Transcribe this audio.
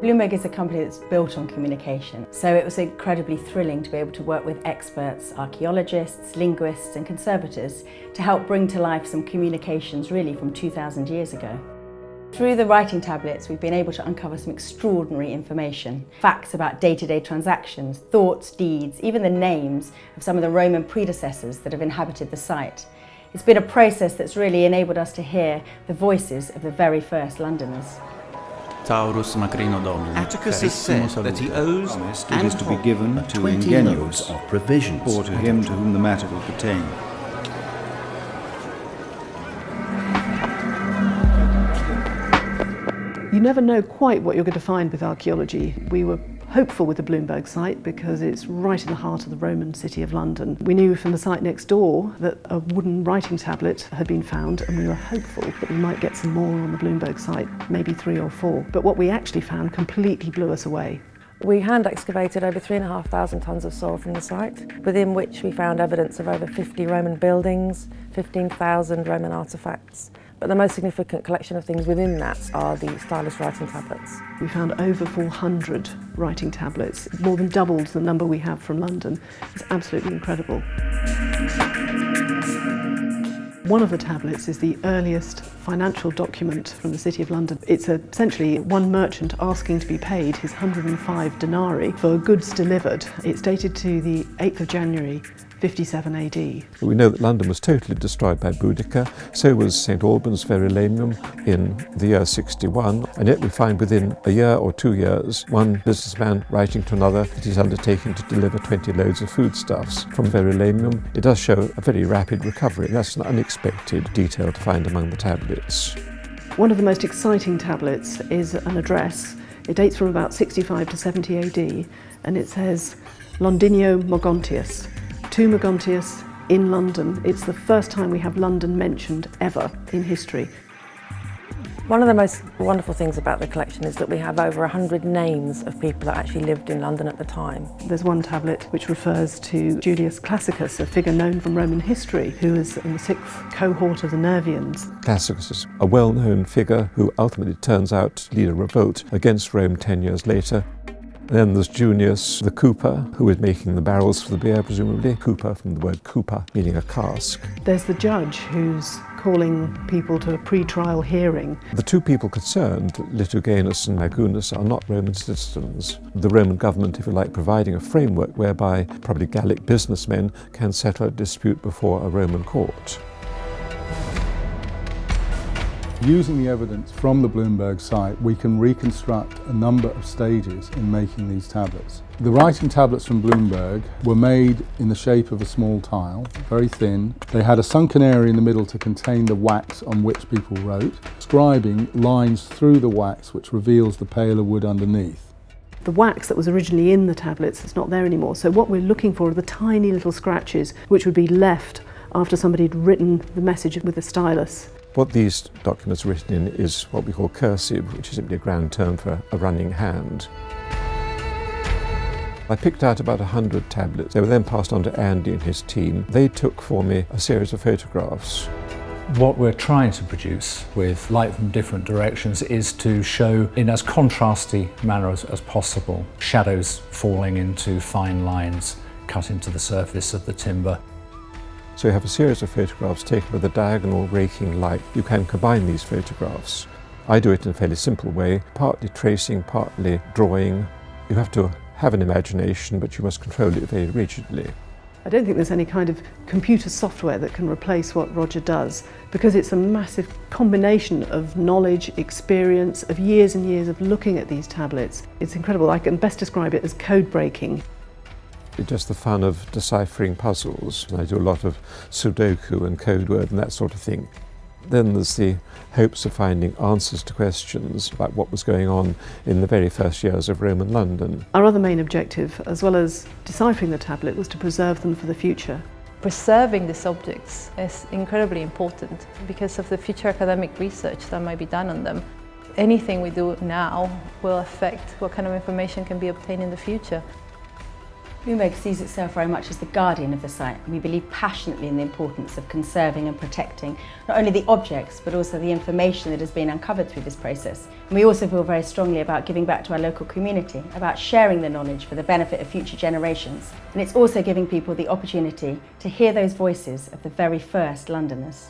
Bloomberg is a company that's built on communication, so it was incredibly thrilling to be able to work with experts, archaeologists, linguists and conservators to help bring to life some communications really from 2,000 years ago. Through the writing tablets, we've been able to uncover some extraordinary information. Facts about day-to-day transactions, thoughts, deeds, even the names of some of the Roman predecessors that have inhabited the site. It's been a process that's really enabled us to hear the voices of the very first Londoners. Atticus has said that he owes and is to be given to Ingenius of provisions, or to him to whom the matter will pertain. You never know quite what you're going to find with archaeology. We were hopeful with the Bloomberg site because it's right in the heart of the Roman city of London. We knew from the site next door that a wooden writing tablet had been found, and we were hopeful that we might get some more on the Bloomberg site, maybe 3 or 4. But what we actually found completely blew us away. We hand excavated over 3,500 tonnes of soil from the site, within which we found evidence of over 50 Roman buildings, 15,000 Roman artefacts. But the most significant collection of things within that are the stylus writing tablets. We found over 400 writing tablets, more than doubled the number we have from London. It's absolutely incredible. One of the tablets is the earliest financial document from the City of London. It's essentially one merchant asking to be paid his 105 denarii for goods delivered. It's dated to the 8th of January 57 AD. We know that London was totally destroyed by Boudicca, so was St Albans Verulamium in the year 61, and yet we find within a year or 2 years one businessman writing to another that he's undertaking to deliver 20 loads of foodstuffs from Verulamium. It does show a very rapid recovery. That's an unexpected detail to find among the tablets. One of the most exciting tablets is an address. It dates from about 65 to 70 AD, and it says Londinio Mogontius. To Mogontius in London. It's the first time we have London mentioned ever in history. One of the most wonderful things about the collection is that we have over 100 names of people that actually lived in London at the time. There's one tablet which refers to Julius Classicus, a figure known from Roman history, who was in the 6th cohort of the Nervians. Classicus is a well-known figure who ultimately turns out to lead a revolt against Rome 10 years later. Then there's Junius the cooper, who was making the barrels for the beer, presumably. Cooper from the word cooper, meaning a cask. There's the judge who's calling people to a pre-trial hearing. The two people concerned, Lituganus and Magunus, are not Roman citizens. The Roman government, if you like, providing a framework whereby probably Gallic businessmen can settle a dispute before a Roman court. Using the evidence from the Bloomberg site, we can reconstruct a number of stages in making these tablets. The writing tablets from Bloomberg were made in the shape of a small tile, very thin. They had a sunken area in the middle to contain the wax on which people wrote, scribing lines through the wax which reveals the paler wood underneath. The wax that was originally in the tablets is not there anymore, so what we're looking for are the tiny little scratches which would be left after somebody had written the message with a stylus. What these documents are written in is what we call cursive, which is simply a grand term for a running hand. I picked out about 100 tablets. They were then passed on to Andy and his team. They took for me a series of photographs. What we're trying to produce with light from different directions is to show in as contrasty manner as possible, shadows falling into fine lines cut into the surface of the timber. So you have a series of photographs taken with a diagonal raking light. You can combine these photographs. I do it in a fairly simple way, partly tracing, partly drawing. You have to have an imagination, but you must control it very rigidly. I don't think there's any kind of computer software that can replace what Roger does, because it's a massive combination of knowledge, experience, of years and years of looking at these tablets. It's incredible. I can best describe it as code breaking. It's just the fun of deciphering puzzles. I do a lot of Sudoku and code word and that sort of thing. Then there's the hopes of finding answers to questions about what was going on in the very first years of Roman London. Our other main objective, as well as deciphering the tablet, was to preserve them for the future. Preserving these objects is incredibly important because of the future academic research that might be done on them. Anything we do now will affect what kind of information can be obtained in the future. Bloomberg sees itself very much as the guardian of the site, and we believe passionately in the importance of conserving and protecting not only the objects but also the information that has been uncovered through this process. And we also feel very strongly about giving back to our local community, about sharing the knowledge for the benefit of future generations. And it's also giving people the opportunity to hear those voices of the very first Londoners.